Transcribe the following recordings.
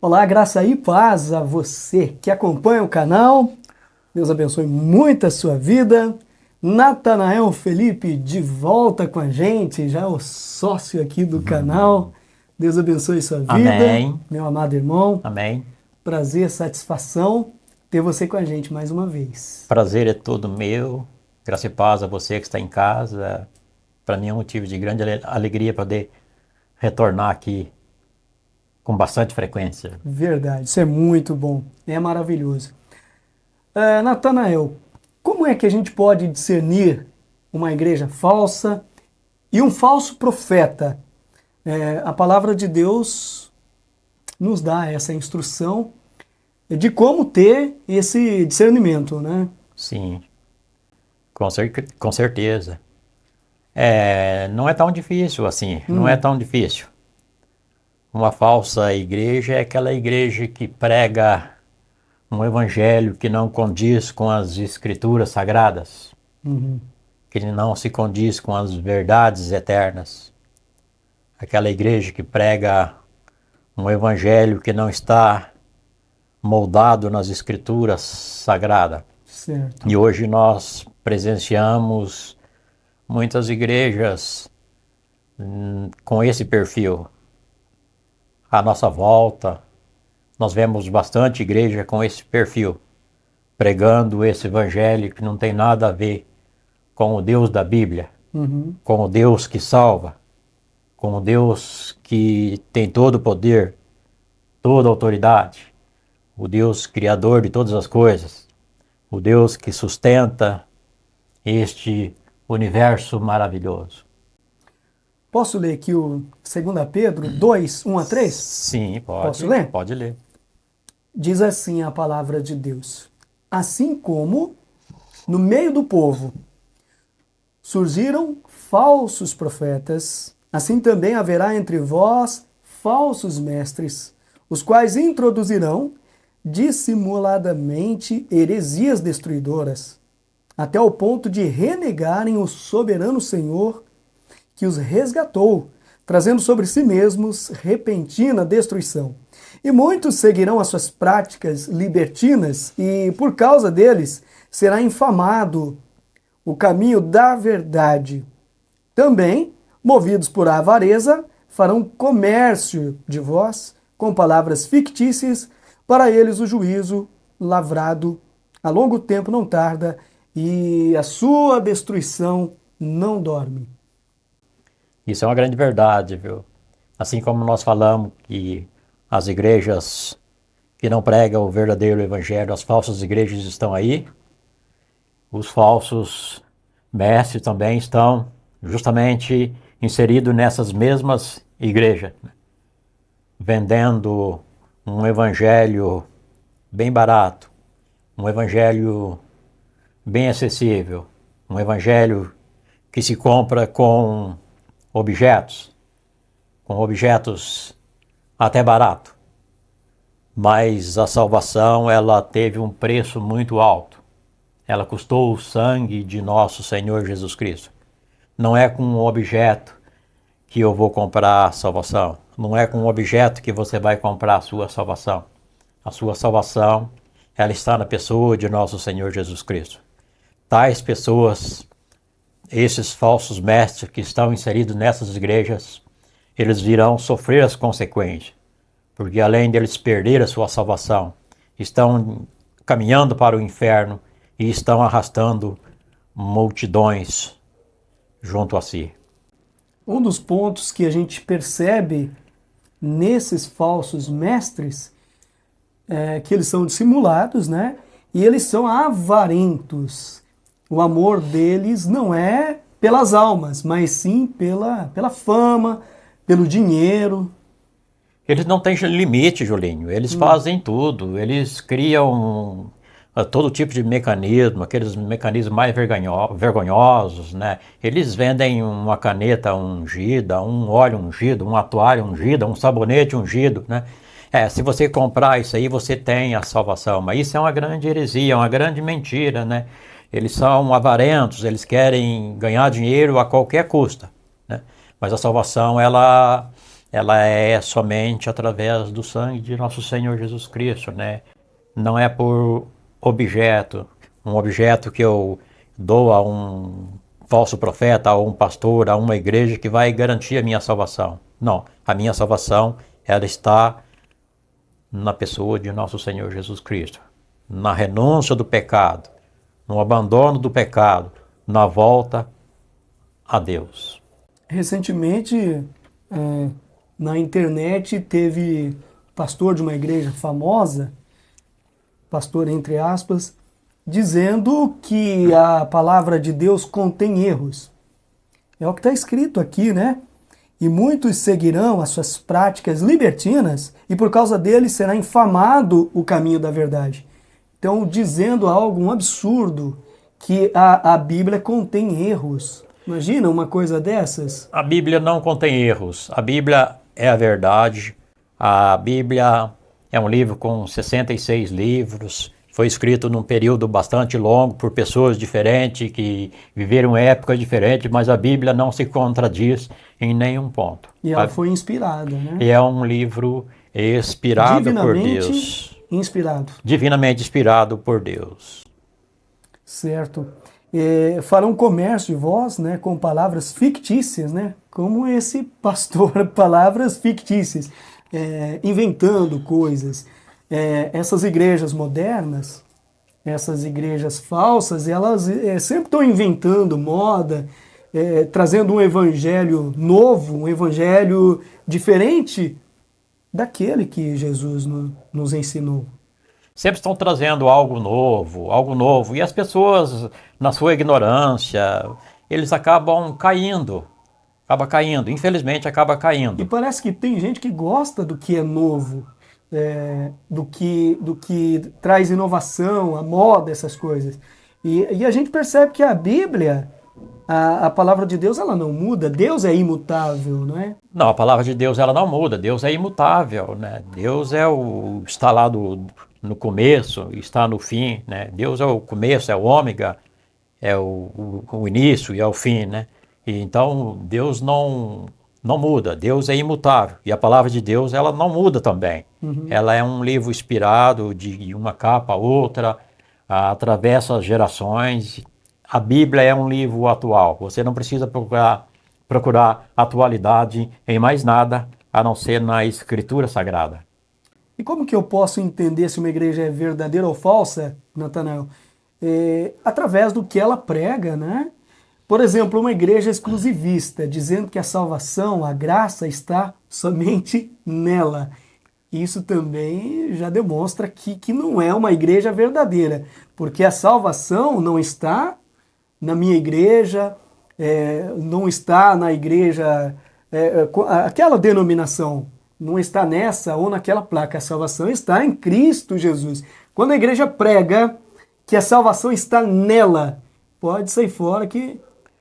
Olá, graça e paz a você que acompanha o canal. Deus abençoe muito a sua vida. Natanael Felipe de volta com a gente, já é o sócio aqui do canal. Deus abençoe sua vida, Amém. meu amado irmão. Amém. Prazer, satisfação ter você com a gente mais uma vez. Prazer é todo meu. Graça e paz a você que está em casa. Para mim é um motivo de grande alegria poder retornar aqui com bastante frequência. Verdade, isso é muito bom, é maravilhoso. Natanael, como é que a gente pode discernir uma igreja falsa e um falso profeta? A palavra de Deus nos dá essa instrução de como ter esse discernimento, né? Sim, com certeza. Não é tão difícil assim, não é tão difícil. Uma falsa igreja é aquela igreja que prega um evangelho que não condiz com as escrituras sagradas, que não se condiz com as verdades eternas. Aquela igreja que prega um evangelho que não está moldado nas escrituras sagradas. Certo. E hoje nós presenciamos muitas igrejas com esse perfil. À nossa volta, nós vemos bastante igreja com esse perfil, pregando esse evangelho que não tem nada a ver com o Deus da Bíblia, com o Deus que salva, com o Deus que tem todo o poder, toda a autoridade, o Deus criador de todas as coisas, o Deus que sustenta este universo maravilhoso. Posso ler aqui o 2 Pedro 2, 1 a 3? Sim, pode. Posso ler? Pode ler. Diz assim a palavra de Deus: assim como no meio do povo surgiram falsos profetas, assim também haverá entre vós falsos mestres, os quais introduzirão dissimuladamente heresias destruidoras, até o ponto de renegarem o soberano Senhor que os resgatou, trazendo sobre si mesmos repentina destruição. E muitos seguirão as suas práticas libertinas, e por causa deles será infamado o caminho da verdade. Também, movidos por avareza, farão comércio de vós com palavras fictícias, para eles o juízo lavrado a longo tempo não tarda, e a sua destruição não dorme. Isso é uma grande verdade, viu? Assim como nós falamos que as igrejas que não pregam o verdadeiro evangelho, as falsas igrejas estão aí, os falsos mestres também estão justamente inseridos nessas mesmas igrejas, vendendo um evangelho bem barato, um evangelho bem acessível, um evangelho que se compra com objetos até barato. Mas a salvação, ela teve um preço muito alto. Ela custou o sangue de nosso Senhor Jesus Cristo. Não é com um objeto que eu vou comprar a salvação. Não é com um objeto que você vai comprar a sua salvação. A sua salvação, ela está na pessoa de nosso Senhor Jesus Cristo. Tais pessoas, esses falsos mestres que estão inseridos nessas igrejas, eles virão sofrer as consequências, porque além deles perder a sua salvação, estão caminhando para o inferno e estão arrastando multidões junto a si. Um dos pontos que a gente percebe nesses falsos mestres é que eles são dissimulados, né? E eles são avarentos. O amor deles não é pelas almas, mas sim pela fama, pelo dinheiro. Eles não têm limite, Julinho. Eles fazem tudo. Eles criam todo tipo de mecanismo, aqueles mecanismos mais vergonhosos, né? Eles vendem uma caneta ungida, um óleo ungido, uma toalha ungida, um sabonete ungido, né? Se você comprar isso aí, você tem a salvação. Mas isso é uma grande heresia, uma grande mentira, né? Eles são avarentos, eles querem ganhar dinheiro a qualquer custo, né? Mas a salvação, ela ela é somente através do sangue de nosso Senhor Jesus Cristo, né? Não é por objeto, um objeto que eu dou a um falso profeta, a um pastor, a uma igreja que vai garantir a minha salvação. Não, a minha salvação, ela está na pessoa de nosso Senhor Jesus Cristo, na renúncia do pecado, no abandono do pecado, na volta a Deus. Recentemente, na internet, teve pastor de uma igreja famosa, pastor entre aspas, dizendo que a palavra de Deus contém erros. É o que está escrito aqui, né? E muitos seguirão as suas práticas libertinas, e por causa deles será infamado o caminho da verdade. Então, dizendo algo, um absurdo, que a Bíblia contém erros. Imagina uma coisa dessas? A Bíblia não contém erros. A Bíblia é a verdade. A Bíblia é um livro com 66 livros. Foi escrito num período bastante longo por pessoas diferentes que viveram épocas diferentes, mas a Bíblia não se contradiz em nenhum ponto. E ela foi inspirada, né? E é um livro inspirado por Deus. Inspirado. Divinamente inspirado por Deus. Certo. Farão comércio de vós, né, com palavras fictícias, né? Como esse pastor, palavras fictícias, inventando coisas. Essas igrejas modernas, essas igrejas falsas, elas sempre estão inventando moda, trazendo um evangelho novo, um evangelho diferente daquele que Jesus nos ensinou. Sempre estão trazendo algo novo, e as pessoas, na sua ignorância, eles acabam caindo, infelizmente acaba caindo. E parece que tem gente que gosta do que é novo, do que traz inovação, a moda, essas coisas. E a gente percebe que a Bíblia, a palavra de Deus, ela não muda. Deus é imutável, não é? Não, a palavra de Deus ela não muda. Deus é imutável, né? Deus está lá no começo, está no fim, né? Deus é o começo, é o ômega, é o início e é o fim, né? E então Deus não muda. Deus é imutável. E a palavra de Deus ela não muda também. Uhum. Ela é um livro inspirado de uma capa a outra, atravessa as gerações. A Bíblia é um livro atual. Você não precisa procurar atualidade em mais nada, a não ser na Escritura Sagrada. E como que eu posso entender se uma igreja é verdadeira ou falsa, Natanael? Através do que ela prega, né? Por exemplo, uma igreja exclusivista, dizendo que a salvação, a graça está somente nela. Isso também já demonstra que não é uma igreja verdadeira, porque a salvação não está na minha igreja, não está na igreja, aquela denominação, não está nessa ou naquela placa. A salvação está em Cristo Jesus. Quando a igreja prega que a salvação está nela, pode sair fora que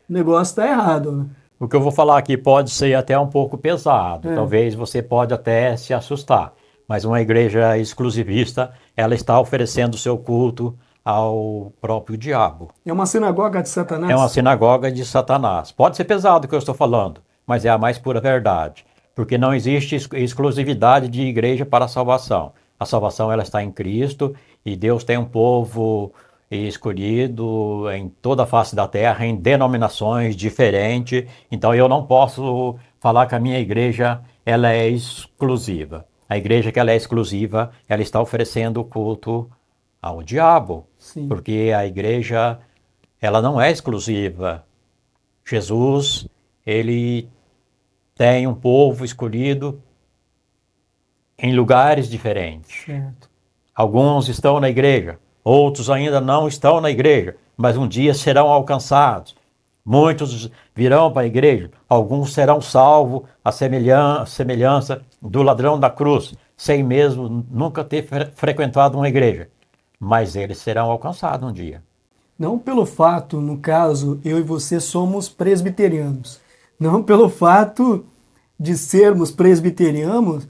o negócio está errado, né? O que eu vou falar aqui pode ser até um pouco pesado, talvez você pode até se assustar, mas uma igreja exclusivista, ela está oferecendo seu culto ao próprio diabo. É uma sinagoga de Satanás? É uma sinagoga de Satanás. Pode ser pesado o que eu estou falando, mas é a mais pura verdade, porque não existe exclusividade de igreja para a salvação. A salvação ela está em Cristo e Deus tem um povo escolhido em toda a face da terra, em denominações diferentes. Então eu não posso falar que a minha igreja ela é exclusiva. A igreja que ela é exclusiva, ela está oferecendo culto ao diabo. Sim. Porque a igreja ela não é exclusiva. Jesus, ele tem um povo escolhido em lugares diferentes. Certo. Alguns estão na igreja, outros ainda não estão na igreja, mas um dia serão alcançados. Muitos virão para a igreja, alguns serão salvos à semelhança do ladrão da cruz, sem mesmo nunca ter frequentado uma igreja. Mas eles serão alcançados um dia. Não pelo fato, no caso, eu e você somos presbiterianos. Não pelo fato de sermos presbiterianos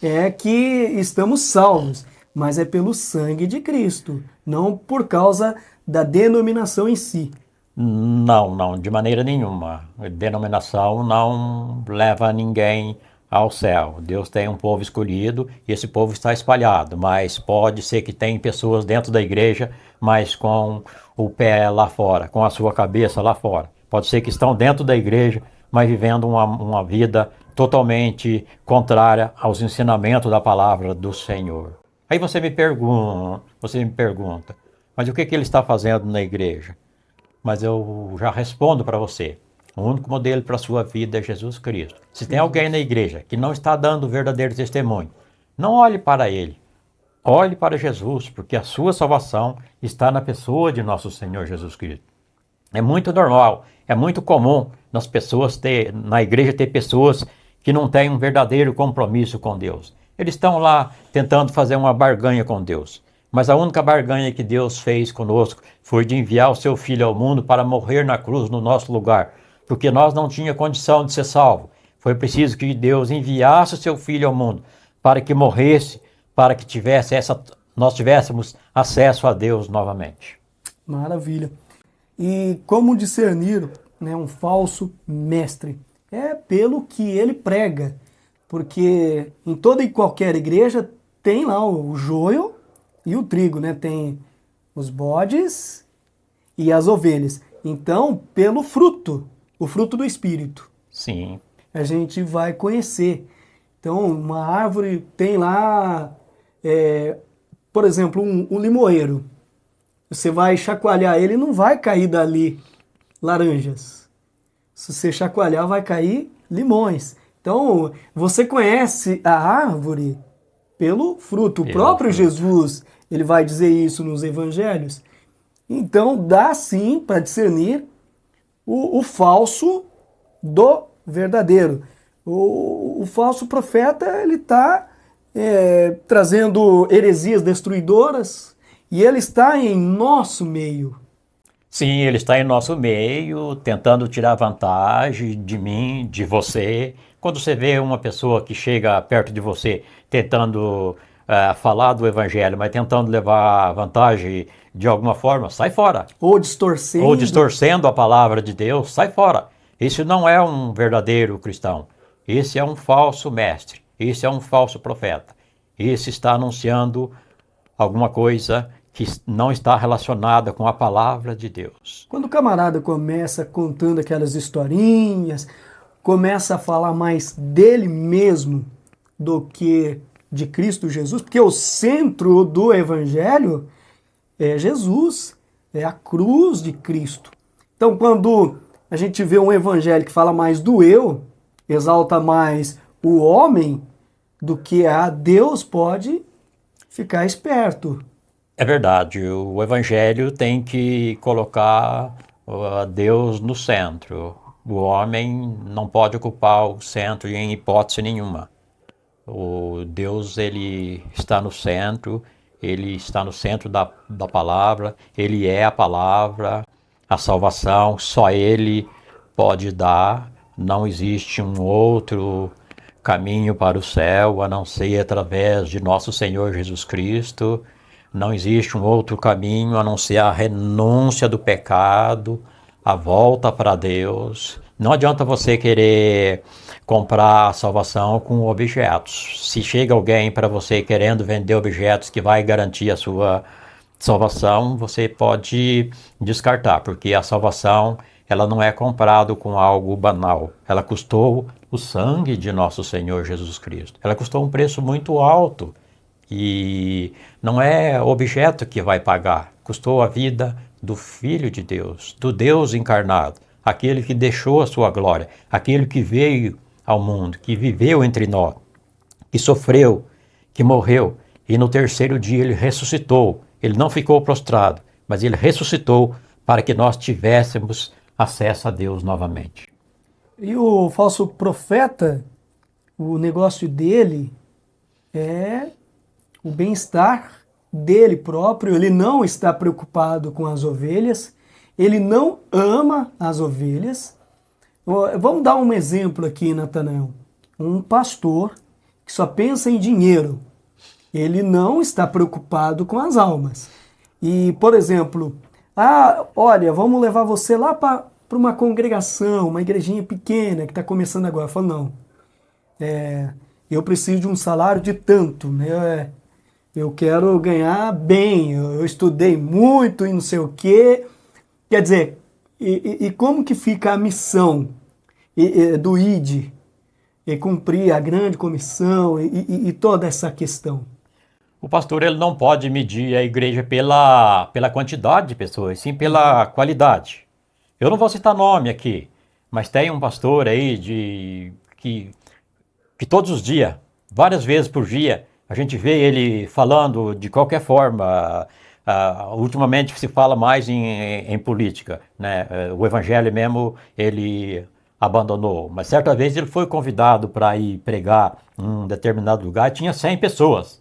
é que estamos salvos, mas é pelo sangue de Cristo, não por causa da denominação em si. Não, não, de maneira nenhuma. Denominação não leva ninguém ao céu. Deus tem um povo escolhido e esse povo está espalhado, mas pode ser que tem pessoas dentro da igreja, mas com o pé lá fora, com a sua cabeça lá fora. Pode ser que estão dentro da igreja, mas vivendo uma vida totalmente contrária aos ensinamentos da palavra do Senhor. Aí você me pergunta, mas o que que ele está fazendo na igreja? Mas eu já respondo para você. O único modelo para a sua vida é Jesus Cristo. Se tem alguém na igreja que não está dando o verdadeiro testemunho, não olhe para ele. Olhe para Jesus, porque a sua salvação está na pessoa de nosso Senhor Jesus Cristo. É muito normal, é muito comum na igreja ter pessoas que não têm um verdadeiro compromisso com Deus. Eles estão lá tentando fazer uma barganha com Deus. Mas a única barganha que Deus fez conosco foi de enviar o seu Filho ao mundo para morrer na cruz no nosso lugar, porque nós não tínhamos condição de ser salvo. Foi preciso que Deus enviasse o seu Filho ao mundo para que morresse, para que nós tivéssemos acesso a Deus novamente. Maravilha. E como discernir, né, um falso mestre? É pelo que ele prega, porque em toda e qualquer igreja tem lá o joio e o trigo, né? Tem os bodes e as ovelhas. Então, pelo fruto, o fruto do Espírito, Sim. a gente vai conhecer. Então, uma árvore tem lá, por exemplo, um limoeiro. Você vai chacoalhar ele, não vai cair dali laranjas. Se você chacoalhar, vai cair limões. Então, você conhece a árvore pelo fruto. O próprio Jesus, ele vai dizer isso nos evangelhos. Então, dá sim para discernir o falso do verdadeiro. O falso profeta, ele está trazendo heresias destruidoras e ele está em nosso meio. Sim, ele está em nosso meio, tentando tirar vantagem de mim, de você. Quando você vê uma pessoa que chega perto de você tentando falar do evangelho, mas tentando levar vantagem de alguma forma, sai fora. Ou distorcendo. Ou distorcendo a palavra de Deus, sai fora. Esse não é um verdadeiro cristão. Esse é um falso mestre. Esse é um falso profeta. Esse está anunciando alguma coisa que não está relacionada com a palavra de Deus. Quando o camarada começa contando aquelas historinhas, começa a falar mais dele mesmo do que de Cristo Jesus, porque o centro do evangelho é Jesus, é a cruz de Cristo. Então, quando a gente vê um evangelho que fala mais do eu, exalta mais o homem do que a Deus, pode ficar esperto. É verdade, o evangelho tem que colocar Deus no centro. O homem não pode ocupar o centro em hipótese nenhuma. O Deus, ele está no centro da palavra, ele é a palavra, a salvação, só ele pode dar, não existe um outro caminho para o céu a não ser através de nosso Senhor Jesus Cristo. Não existe um outro caminho a não ser a renúncia do pecado, a volta para Deus. Não adianta você querer comprar a salvação com objetos. Se chega alguém para você querendo vender objetos que vai garantir a sua salvação, você pode descartar, porque a salvação ela não é comprada com algo banal. Ela custou o sangue de nosso Senhor Jesus Cristo. Ela custou um preço muito alto. E não é objeto que vai pagar, custou a vida do Filho de Deus, do Deus encarnado, aquele que deixou a sua glória, aquele que veio ao mundo, que viveu entre nós, que sofreu, que morreu, e no terceiro dia ele ressuscitou. Ele não ficou prostrado, mas ele ressuscitou para que nós tivéssemos acesso a Deus novamente. E o falso profeta, o negócio dele é o bem-estar dele próprio, ele não está preocupado com as ovelhas, ele não ama as ovelhas. Vamos dar um exemplo aqui, Natanael. Um pastor que só pensa em dinheiro, ele não está preocupado com as almas. E, por exemplo, Ah, olha, vamos levar você lá para uma congregação, uma igrejinha pequena que está começando agora. Eu falo, não, eu preciso de um salário de tanto, né? Eu quero ganhar bem, eu estudei muito e não sei o quê. Quer dizer, e como que fica a missão do ID e cumprir a grande comissão e toda essa questão? O pastor ele não pode medir a igreja pela quantidade de pessoas, sim pela qualidade. Eu não vou citar nome aqui, mas tem um pastor aí que todos os dias, várias vezes por dia, a gente vê ele falando de qualquer forma. Ultimamente se fala mais em política, né? O evangelho mesmo ele abandonou. Mas certa vez ele foi convidado para ir pregar em um determinado lugar e tinha 100 pessoas.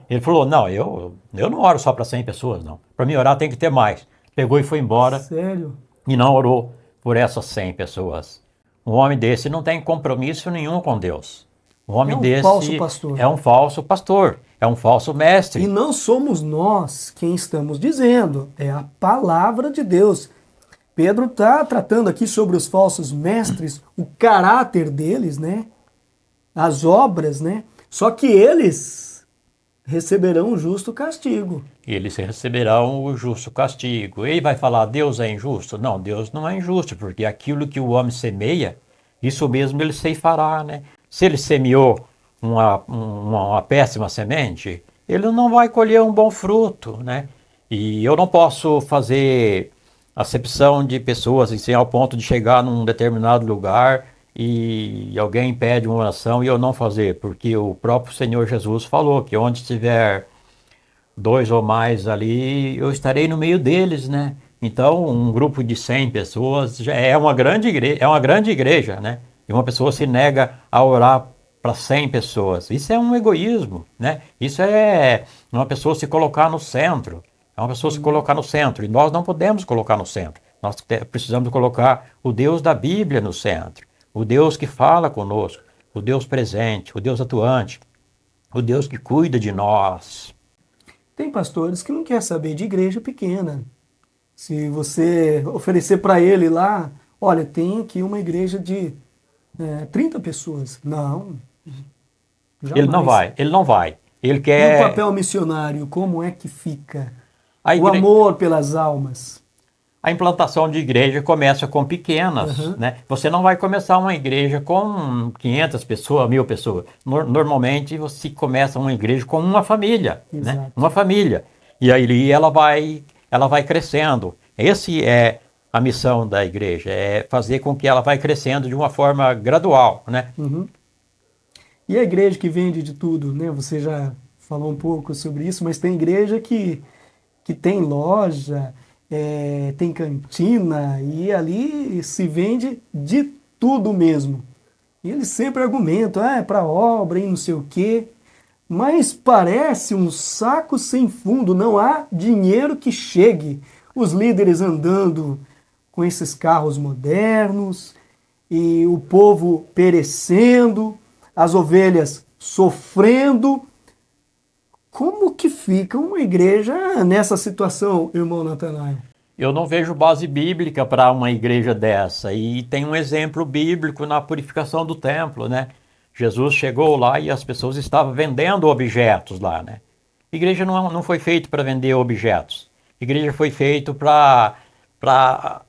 Ele falou, não, eu não oro só para 100 pessoas, não. Para mim orar tem que ter mais. Pegou e foi embora. Sério? E não orou por essas 100 pessoas. Um homem desse não tem compromisso nenhum com Deus. Um homem desse falso pastor. é um falso pastor, é um falso mestre. E não somos nós quem estamos dizendo, é a palavra de Deus. Pedro está tratando aqui sobre os falsos mestres, o caráter deles, né? As obras, né? Só que eles receberão o justo castigo. Eles receberão o justo castigo. Ele vai falar, Deus é injusto? Não, Deus não é injusto, porque aquilo que o homem semeia, isso mesmo ele ceifará, né? Se ele semeou uma péssima semente, ele não vai colher um bom fruto, né? E eu não posso fazer acepção de pessoas assim, ao ponto de chegar num determinado lugar e alguém pede uma oração e eu não fazer, porque o próprio Senhor Jesus falou que onde estiver dois ou mais ali, eu estarei no meio deles, né? Então, um grupo de 100 pessoas já é uma grande igreja, né? E uma pessoa se nega a orar para 100 pessoas. Isso é um egoísmo, né? Isso é uma pessoa se colocar no centro. É uma pessoa se colocar no centro. E nós não podemos colocar no centro. Nós precisamos colocar o Deus da Bíblia no centro. O Deus que fala conosco. O Deus presente. O Deus atuante. O Deus que cuida de nós. Tem pastores que não querem saber de igreja pequena. Se você oferecer para ele lá, olha, tem aqui uma igreja de 30 pessoas. Não. Jamais. Ele não vai. Ele E quer... o papel missionário, como é que fica? O amor pelas almas. A implantação de igreja começa com pequenas, né? Você não vai começar uma igreja com 500 pessoas, 1000 pessoas. Normalmente você começa uma igreja com uma família, né? Uma família. E aí ela vai crescendo. Esse é a missão da igreja, é fazer com que ela vai crescendo de uma forma gradual, né? E a igreja que vende de tudo, né? Você já falou um pouco sobre isso, mas tem igreja que tem loja, tem cantina, e ali se vende de tudo mesmo. E eles sempre argumentam, é para obra e não sei o quê, mas parece um saco sem fundo, não há dinheiro que chegue. Os líderes andando com esses carros modernos, e o povo perecendo, as ovelhas sofrendo. Como que fica uma igreja nessa situação, irmão Natanael? Eu não vejo base bíblica para uma igreja dessa. E tem um exemplo bíblico na purificação do templo, né? Jesus chegou lá e as pessoas estavam vendendo objetos lá, né? Igreja não foi feita para vender objetos. Igreja foi feita para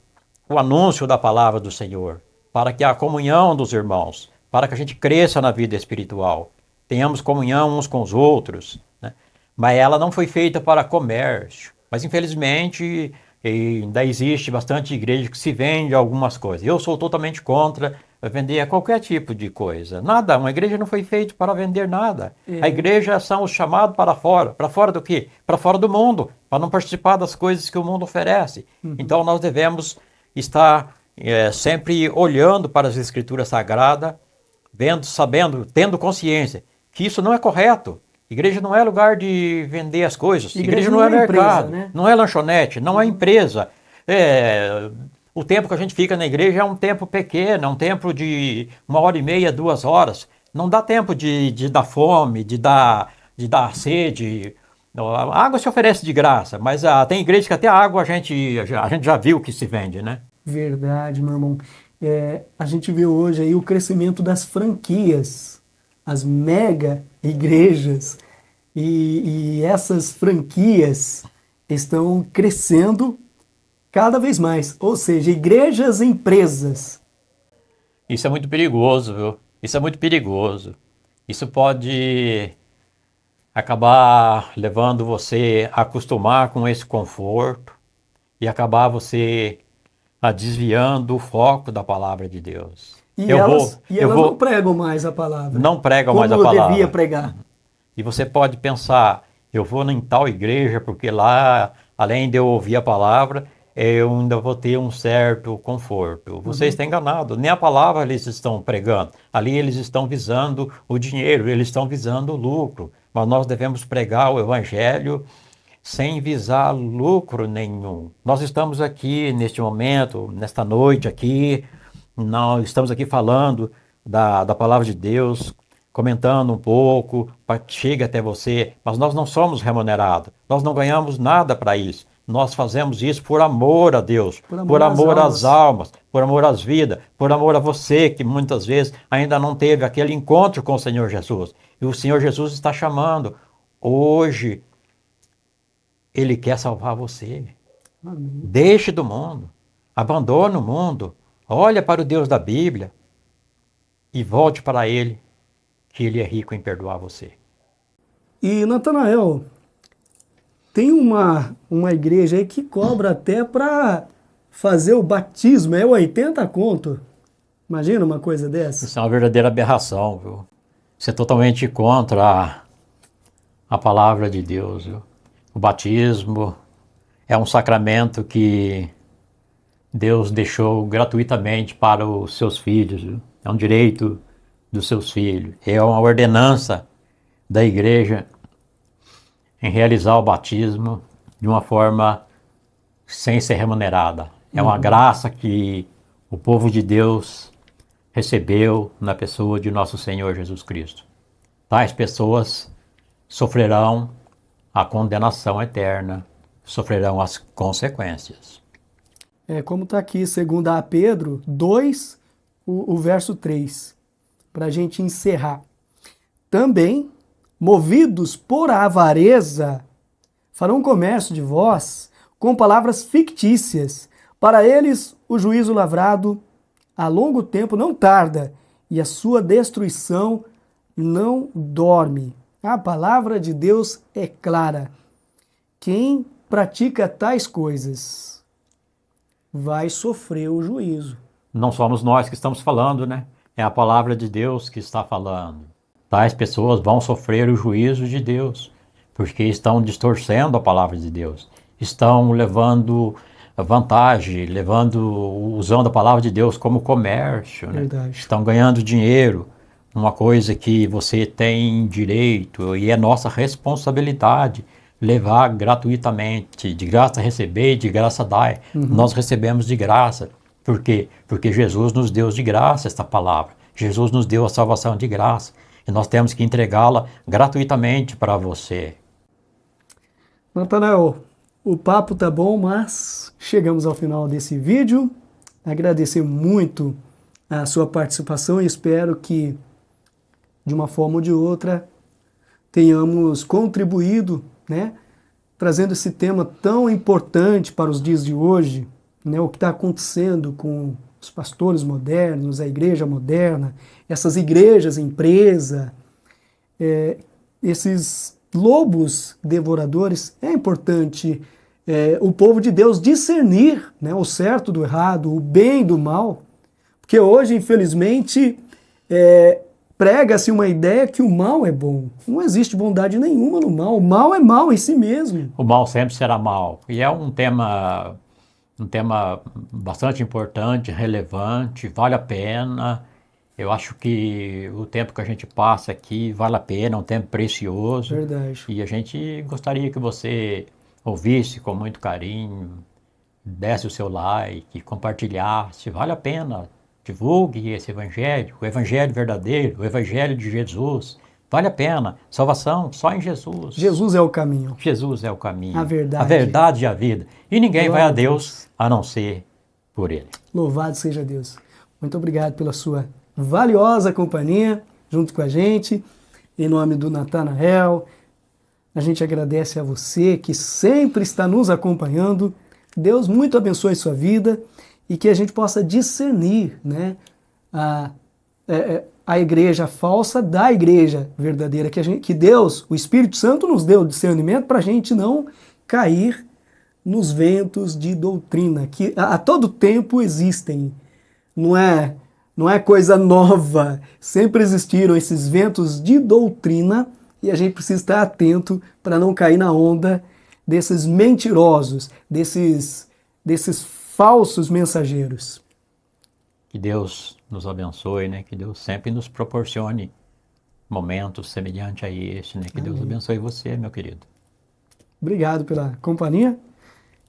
o anúncio da palavra do Senhor, para que a comunhão dos irmãos, para que a gente cresça na vida espiritual, tenhamos comunhão uns com os outros, né? Mas ela não foi feita para comércio. Mas infelizmente ainda existe bastante igreja que se vende algumas coisas. Eu sou totalmente contra vender qualquer tipo de coisa. Nada, uma igreja não foi feita para vender nada. A igreja são os chamados para fora. Para fora do quê? Para fora do mundo, para não participar das coisas que o mundo oferece. Então nós devemos estar sempre olhando para as escrituras sagradas, vendo, sabendo, tendo consciência que isso não é correto. Igreja não é lugar de vender as coisas. Igreja não é mercado, empresa, né? Não é lanchonete, não é empresa. O tempo que a gente fica na igreja é um tempo pequeno, é um tempo de 1h30, 2 horas. Não dá tempo de dar fome, de dar sede. A água se oferece de graça, mas tem igreja que até a água a gente já viu que se vende, né? Verdade, meu irmão. A gente vê hoje aí o crescimento das franquias, as mega igrejas, e essas franquias estão crescendo cada vez mais. Ou seja, igrejas empresas. Isso é muito perigoso, viu? Isso é muito perigoso. Isso pode acabar levando você a acostumar com esse conforto e acabar você desviando o foco da palavra de Deus. Elas não pregam mais a palavra. Não pregam mais a palavra. Como devia pregar. E você pode pensar, eu vou em tal igreja porque lá, além de eu ouvir a palavra, eu ainda vou ter um certo conforto. Você está enganado, nem a palavra eles estão pregando. Ali eles estão visando o dinheiro, eles estão visando o lucro. Mas nós devemos pregar o evangelho sem visar lucro nenhum. Nós estamos aqui neste momento, nesta noite aqui, nós estamos aqui falando da palavra de Deus, comentando um pouco, para que chegue até você, mas nós não somos remunerados, nós não ganhamos nada para isso. Nós fazemos isso por amor a Deus, por amor às almas, por amor às vidas, por amor a você que muitas vezes ainda não teve aquele encontro com o Senhor Jesus. E o Senhor Jesus está chamando. Hoje, Ele quer salvar você. Amém. Deixe do mundo, abandone o mundo, olha para o Deus da Bíblia e volte para Ele, que Ele é rico em perdoar você. E, Natanael, tem uma igreja aí que cobra até para fazer o batismo, é 80 conto. Imagina uma coisa dessa. Isso é uma verdadeira aberração, viu? Isso é totalmente contra a palavra de Deus, viu? O batismo é um sacramento que Deus deixou gratuitamente para os seus filhos, viu? É um direito dos seus filhos. É uma ordenança da igreja em realizar o batismo de uma forma sem ser remunerada. É uma graça que o povo de Deus recebeu na pessoa de nosso Senhor Jesus Cristo. Tais pessoas sofrerão a condenação eterna, sofrerão as consequências. Como está aqui, segundo a Pedro 2, o verso 3, para a gente encerrar. Também, movidos por avareza, farão comércio de vós com palavras fictícias. Para eles, o juízo lavrado a longo tempo não tarda, e a sua destruição não dorme. A palavra de Deus é clara. Quem pratica tais coisas vai sofrer o juízo. Não somos nós que estamos falando, né? É a palavra de Deus que está falando. Tais pessoas vão sofrer o juízo de Deus, porque estão distorcendo a palavra de Deus. Estão levando vantagem, usando a palavra de Deus como comércio, né? Verdade. Estão ganhando dinheiro, uma coisa que você tem direito e é nossa responsabilidade levar gratuitamente, de graça receber e de graça dar. Nós recebemos de graça. Por quê? Porque Jesus nos deu de graça esta palavra. Jesus nos deu a salvação de graça e nós temos que entregá-la gratuitamente para você. Natanael, o papo tá bom, mas chegamos ao final desse vídeo. Agradecer muito a sua participação e espero que, de uma forma ou de outra, tenhamos contribuído, né, trazendo esse tema tão importante para os dias de hoje, né, o que está acontecendo com os pastores modernos, a igreja moderna, essas igrejas empresa, esses lobos devoradores. É importante o povo de Deus discernir, né, o certo do errado, o bem do mal, porque hoje, infelizmente, prega-se uma ideia que o mal é bom. Não existe bondade nenhuma no mal. O mal é mal em si mesmo. O mal sempre será mal. E é um tema bastante importante, relevante, vale a pena. Eu acho que o tempo que a gente passa aqui vale a pena, é um tempo precioso. Verdade. E a gente gostaria que você ouvisse com muito carinho, desse o seu like, compartilhasse, vale a pena. Divulgue esse evangelho, o evangelho verdadeiro, o evangelho de Jesus. Vale a pena. Salvação só em Jesus. Jesus é o caminho. Jesus é o caminho, A verdade. a verdade e a vida. E ninguém vai Glória a a Deus a não ser por Ele. Louvado seja Deus. Muito obrigado pela sua valiosa companhia junto com a gente. Em nome do Natanael, a gente agradece a você que sempre está nos acompanhando. Deus muito abençoe sua vida e que a gente possa discernir, né, a igreja falsa da igreja verdadeira, que Deus, o Espírito Santo, nos deu discernimento para a gente não cair nos ventos de doutrina, que a todo tempo existem. Não é coisa nova. Sempre existiram esses ventos de doutrina e a gente precisa estar atento para não cair na onda desses mentirosos, desses falsos mensageiros. Que Deus nos abençoe, né? Que Deus sempre nos proporcione momentos semelhantes a este, né? Que Deus Amém. abençoe você, meu querido. Obrigado pela companhia.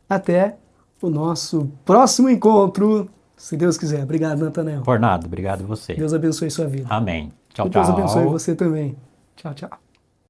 Até o nosso próximo encontro, se Deus quiser. Obrigado, Natanael. Por nada, obrigado a você. Deus abençoe sua vida. Amém. Tchau, E Deus tchau. abençoe você também. Tchau, tchau.